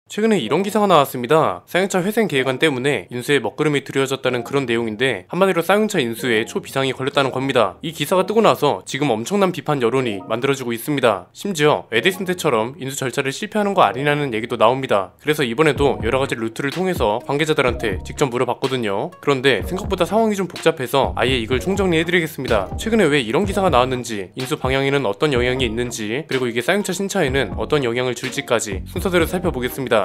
최근에 이런 기사가 나왔습니다. 쌍용차 회생 계획안 때문에 인수에 먹구름이 들여졌다는 그런 내용인데, 한마디로 쌍용차 인수에 초비상이 걸렸다는 겁니다. 이 기사가 뜨고 나서 지금 엄청난 비판 여론이 만들어지고 있습니다. 심지어 에디슨 때처럼 인수 절차를 실패하는 거 아니냐는 얘기도 나옵니다. 그래서 이번에도 여러가지 루트를 통해서 관계자들한테 직접 물어봤거든요. 그런데 생각보다 상황이 좀 복잡해서 아예 이걸 총정리해드리겠습니다. 최근에 왜 이런 기사가 나왔는지, 인수 방향에는 어떤 영향이 있는지, 그리고 이게 쌍용차 신차에는 어떤 영향을 줄지까지 순서대로 살펴보겠습니다.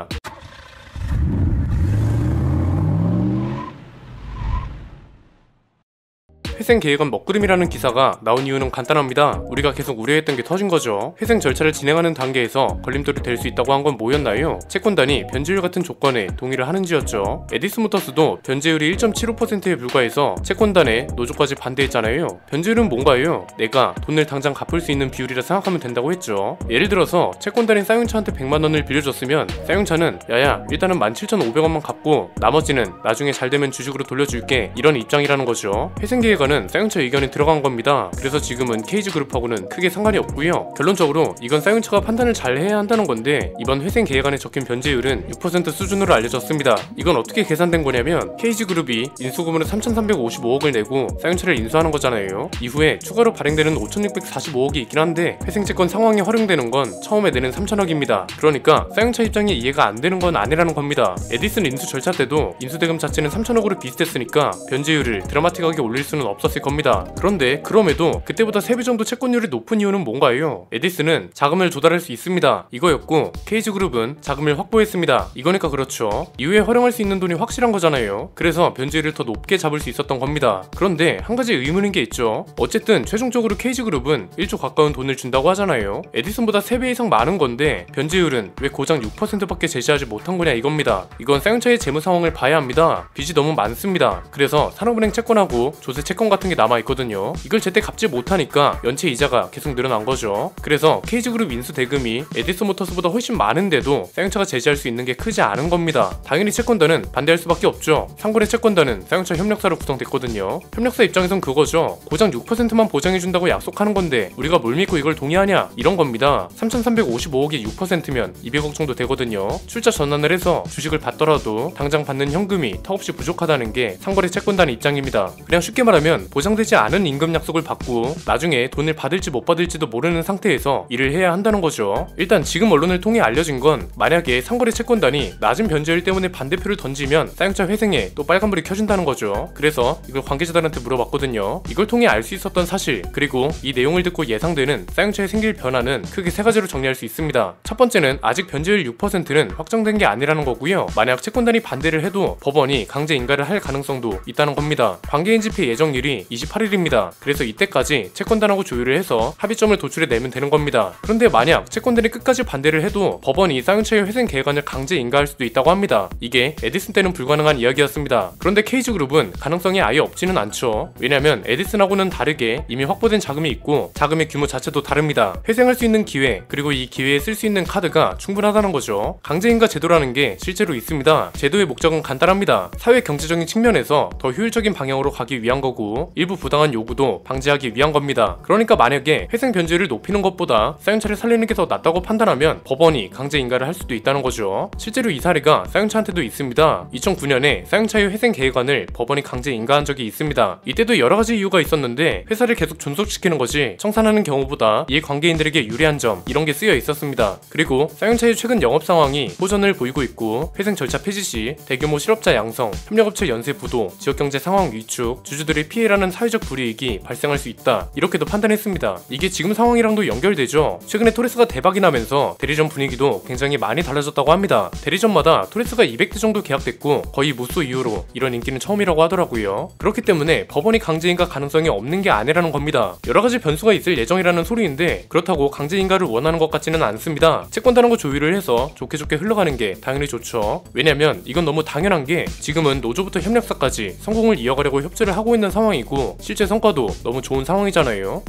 회생 계획안 먹구름이라는 기사가 나온 이유는 간단합니다. 우리가 계속 우려했던 게 터진 거죠. 회생 절차를 진행하는 단계에서 걸림돌이 될 수 있다고 한 건 뭐였나요? 채권단이 변제율 같은 조건에 동의를 하는지였죠. 에디슨 모터스도 변제율이 1.75%에 불과해서 채권단의 노조까지 반대했잖아요. 변제율은 뭔가요? 내가 돈을 당장 갚을 수 있는 비율이라 생각하면 된다고 했죠. 예를 들어서 채권단이 쌍용차한테 100만원을 빌려줬으면 쌍용차는 야야 일단은 17,500원만 갚고 나머지는 나중에 잘되면 주식으로 돌려줄게, 이런 입장이라는 거죠. 회생 계획안은 쌍용차 의견이 들어간 겁니다. 그래서 지금은 KG그룹하고는 크게 상관이 없고요. 결론적으로 이건 쌍용차가 판단을 잘 해야 한다는 건데, 이번 회생 계획안에 적힌 변제율은 6% 수준으로 알려졌습니다. 이건 어떻게 계산된 거냐면 KG그룹이 인수금으로 3,355억을 내고 쌍용차를 인수하는 거잖아요. 이후에 추가로 발행되는 5,645억이 있긴 한데 회생채권 상황에 활용되는 건 처음에 내는 3,000억입니다. 그러니까 쌍용차 입장에 이해가 안 되는 건 아니라는 겁니다. 에디슨 인수 절차 때도 인수대금 자체는 3,000억으로 비슷했으니까 변제율을 드라마틱하게 올릴 수는 없었을 겁니다. 그런데 그럼에도 그때보다 3배 정도 채권율이 높은 이유는 뭔가요? 에디슨은 자금을 조달할 수 있습니다, 이거였고 KG그룹은 자금을 확보했습니다, 이거니까 그렇죠. 이후에 활용할 수 있는 돈이 확실한 거잖아요. 그래서 변제율을 더 높게 잡을 수 있었던 겁니다. 그런데 한 가지 의문인 게 있죠. 어쨌든 최종적으로 KG그룹은 1조 가까운 돈을 준다고 하잖아요. 에디슨보다 3배 이상 많은 건데 변제율은 왜 고작 6%밖에 제시하지 못한 거냐 이겁니다. 이건 쌍용차의 재무 상황을 봐야 합니다. 빚이 너무 많습니다. 그래서 산업은행 채권하고 조세 채권 같은 게 남아있거든요. 이걸 제때 갚지 못하니까 연체 이자가 계속 늘어난 거죠. 그래서 KG그룹 인수 대금이 에디슨 모터스보다 훨씬 많은데도 쌍용차가 제시할 수 있는 게 크지 않은 겁니다. 당연히 채권단은 반대할 수밖에 없죠. 상권의 채권단은 쌍용차 협력사로 구성됐거든요. 협력사 입장에선 그거죠. 고작 6%만 보장해준다고 약속하는 건데 우리가 뭘 믿고 이걸 동의하냐, 이런 겁니다. 3,355억이 6%면 200억 정도 되거든요. 출자 전환을 해서 주식을 받더라도 당장 받는 현금이 턱없이 부족하다는 게 상거래 채권단의 입장입니다. 그냥 쉽게 말하면 보장되지 않은 임금 약속을 받고 나중에 돈을 받을지 못 받을지도 모르는 상태에서 일을 해야 한다는 거죠. 일단 지금 언론을 통해 알려진 건, 만약에 상거래 채권단이 낮은 변제율 때문에 반대표를 던지면 쌍용차 회생에 또 빨간불이 켜진다는 거죠. 그래서 이걸 관계자들한테 물어봤거든요. 이걸 통해 알 수 있었던 사실, 그리고 이 내용을 듣고 예상되는 쌍용차에 생길 변화는 크게 3가지로 정리할 수 있습니다. 첫 번째는 아직 변제율 6%는 확정된 게 아니라는 거고요. 만약 채권단이 반대를 해도 법원이 강제 인가를 할 가능성도 있다는 겁니다. 관계인 집회 예정일이 28일입니다. 그래서 이때까지 채권단하고 조율을 해서 합의점을 도출해내면 되는 겁니다. 그런데 만약 채권단이 끝까지 반대를 해도 법원이 쌍용차의 회생 계획안을 강제 인가할 수도 있다고 합니다. 이게 에디슨 때는 불가능한 이야기였습니다. 그런데 KG그룹은 가능성이 아예 없지는 않죠. 왜냐면 에디슨하고는 다르게 이미 확보된 자금이 있고 자금의 규모 자체도 다릅니다. 회생할 수 있는 기회, 그리고 이 기회에 쓸 수 있는 카드가 충분하다는 거죠. 강제인가 제도라는 게 실제로 있습니다. 제도의 목적은 간단합니다. 사회 경제적인 측면에서 더 효율적인 방향으로 가기 위한 거고 일부 부당한 요구도 방지하기 위한 겁니다. 그러니까 만약에 회생 변제율을 높이는 것보다 쌍용차를 살리는 게 더 낫다고 판단하면 법원이 강제 인가를 할 수도 있다는 거죠. 실제로 이 사례가 쌍용차한테도 있습니다. 2009년에 쌍용차의 회생 계획안을 법원이 강제 인가한 적이 있습니다. 이때도 여러가지 이유가 있었는데 회사를 계속 존속시키는 거지 청산하는 경우보다 이해관계인들에게 유리한 점, 이런 게 쓰여 있었습니다. 그리고 쌍용차의 최근 영업 상황이 호전을 보이고 있고 회생 절차 폐지 시 대규모 실업자 양성, 협력업체 연쇄 부도, 지역경제 상황 위축, 주주들의 피해라는 사회적 불이익이 발생할 수 있다, 이렇게도 판단했습니다. 이게 지금 상황이랑도 연결되죠. 최근에 토레스가 대박이 나면서 대리점 분위기도 굉장히 많이 달라졌다고 합니다. 대리점마다 토레스가 200대 정도 계약됐고 거의 무수 이후로 이런 인기는 처음이라고 하더라고요. 그렇기 때문에 법원이 강제인가 가능성이 없는 게 아니라는 겁니다. 여러가지 변수가 있을 예정이라는 소리인데 그렇다고 강제인가를 원하는 것 같지는 않습니다. 채권단하고 조율을 해서 좋게 흘러가는 게 당연히 좋죠. 왜냐면 이건 너무 당연한 게 지금은 노조부터 협력사까지 성공을 이어가려고 협조를 하고 있는 상황이고 실제 성과도 너무 좋은 상황이잖아요.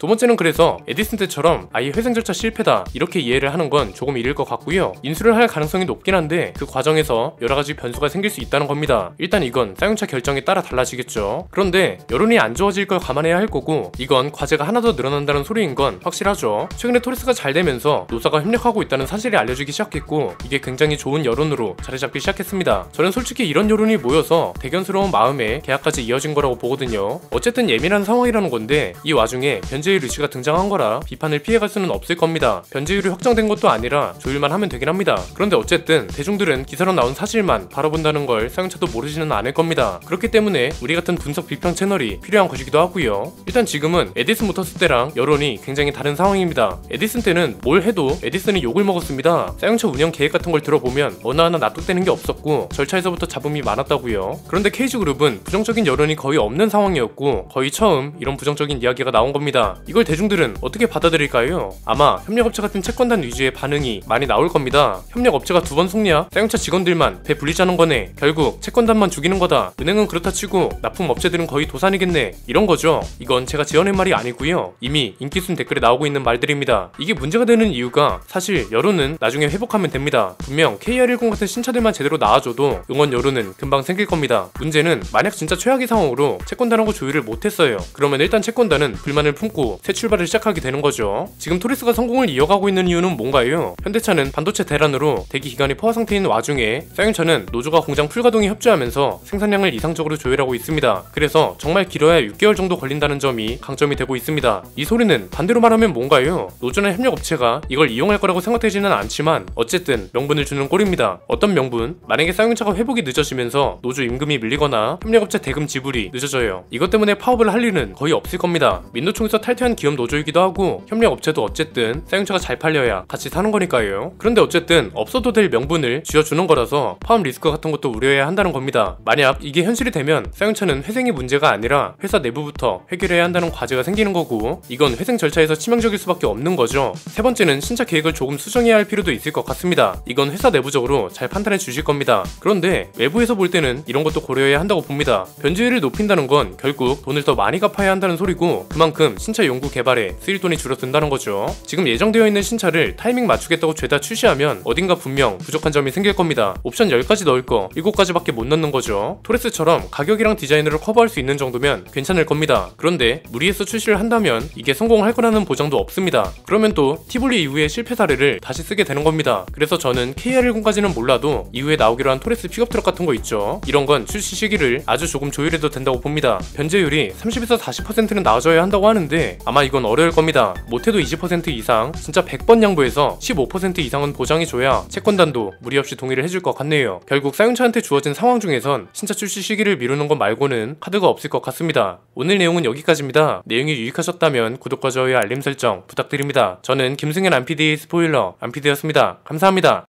두 번째는 그래서 에디슨 때처럼 아예 회생 절차 실패다 이렇게 이해를 하는 건 조금 이를 것 같고요. 인수를 할 가능성이 높긴 한데 그 과정에서 여러가지 변수가 생길 수 있다는 겁니다. 일단 이건 사용자 결정에 따라 달라지겠죠. 그런데 여론이 안 좋아질 걸 감안해야 할 거고, 이건 과제가 하나 더 늘어난다는 소리인 건 확실하죠. 최근에 토레스가 잘 되면서 노사가 협력하고 있다는 사실이 알려지기 시작했고, 이게 굉장히 좋은 여론으로 자리 잡기 시작했습니다. 저는 솔직히 이런 여론이 모여서 대견스러운 마음에 계약까지 이어진 거라고 보거든요. 어쨌든 예민한 상황이라는 건데 이 와중에 변제율 루시가 등장한 거라 비판을 피해갈 수는 없을 겁니다. 변제율이 확정된 것도 아니라 조율만 하면 되긴 합니다. 그런데 어쨌든 대중들은 기사로 나온 사실만 바라본다는 걸 사용자도 모르지는 않을 겁니다. 그렇기 때문에 우리 같은 분석 비평 채널이 필요한 것이기도 하고요. 일단 지금은 에디슨 모터스 때랑 여론이 굉장히 다른 상황입니다. 에디슨 때는 뭘 해도 에디슨이 욕을 먹었습니다. 사용자 운영 계획 같은 걸 들어보면 어느 하나 납득되는 게 없었고 절차에서부터 잡음이 많았다고요. 그런데 KG그룹은 부정적인 여론이 거의 없는 상황이었고 거의 처음 이런 부정적인 이야기가 나온 겁니다. 이걸 대중들은 어떻게 받아들일까요? 아마 협력업체 같은 채권단 위주의 반응이 많이 나올 겁니다. 협력업체가 두 번 속냐? 사용자 직원들만 배 불리자는 거네. 결국 채권단만 죽이는 거다. 은행은 그렇다 치고 납품업체들은 거의 도산이겠네. 이런 거죠. 이건 제가 지어낸 말이 아니고요. 이미 인기순 댓글에 나오고 있는 말들입니다. 이게 문제가 되는 이유가 사실 여론은 나중에 회복하면 됩니다. 분명 KR10 같은 신차들만 제대로 나와줘도 응원 여론은 금방 생길 겁니다. 문제는 만약 진짜 최악의 상황으로 채권단하고 조율을 못했어요. 그러면 일단 채권단은 불만을 품고 새 출발을 시작하게 되는 거죠. 지금 토레스가 성공을 이어가고 있는 이유는 뭔가요? 현대차는 반도체 대란으로 대기 기간이 포화 상태인 와중에 사용차는 노조가 공장 풀가동에 협조하면서 생산량을 이상적으로 조율하고 있습니다. 그래서 정말 길어야 6개월 정도 걸린다는 점이 강점이 되고 있습니다. 이 소리는 반대로 말하면 뭔가요? 노조나 협력업체가 이걸 이용할 거라고 생각되지는 않지만 어쨌든 명분을 주는 꼴입니다. 어떤 명분? 만약에 사용차가 회복이 늦어지면서 노조 임금이 밀리거나 협력업체 대금 지불이 늦어져요. 이것 때문에 파업을 할 일은 거의 없을 겁니다. 민노총에서 탈퇴한 기업 노조이기도 하고 협력업체도 어쨌든 사용차가 잘 팔려야 같이 사는 거니까요. 그런데 어쨌든 없어도 될 명분을 쥐어주는 거라서 파업 리스크 같은 것도 우려해야 한다는 겁니다. 만약 이게 현실이 되면 사용차는 회생이 문제가 아니라 회사 내부부터 해결해야 한다는 과제가 생기는 거고, 이건 회생 절차에서 치명적일 수밖에 없는 거죠. 세 번째는 신차 계획을 조금 수정해야 할 필요도 있을 것 같습니다. 이건 회사 내부적으로 잘 판단해 주실 겁니다. 그런데 외부에서 볼 때는 이런 것도 고려해야 한다고 봅니다. 변제율을 높인다는 건 결국 돈을 더 많이 갚아야 한다는 소리고, 그만큼 신차 연구 개발에 쓰일 돈이 줄어든다는 거죠. 지금 예정되어 있는 신차를 타이밍 맞추겠다고 죄다 출시하면 어딘가 분명 부족한 점이 생길 겁니다. 옵션 10가지 넣을 거 7가지밖에 못 넣는 거죠. 토레스처럼 가격이랑 디자인으로 커버할 수 있는 정도면 괜찮을 겁니다. 그런데 무리해서 출시를 한다면 이게 성공할 거라는 보장도 없습니다. 그러면 또 티볼리 이후의 실패 사례를 다시 쓰게 되는 겁니다. 그래서 저는 KR10까지는 몰라도 이후에 나오기로 한 토레스 픽업 트럭 같은 거 있죠. 이런 건 출시 시기를 아주 조금 조율해도 된다고 봅니다. 변제율이 30에서 40%는 나와줘야 한다고 하는데 아마 이건 어려울 겁니다. 못해도 20% 이상, 진짜 100번 양보해서 15% 이상은 보장해줘야 채권단도 무리 없이 동의를 해줄 것 같네요. 결국 사용자한테 주어진 상황 중에선 신차 출시 시기를 미루는 것 말고는 카드가 없을 것 같습니다. 오늘 내용은 여기까지입니다. 내용이 유익하셨다면 구독과 좋아요 알림 설정 부탁드립니다. 저는 김승현 안PD의 스포일러 안PD였습니다. 감사합니다.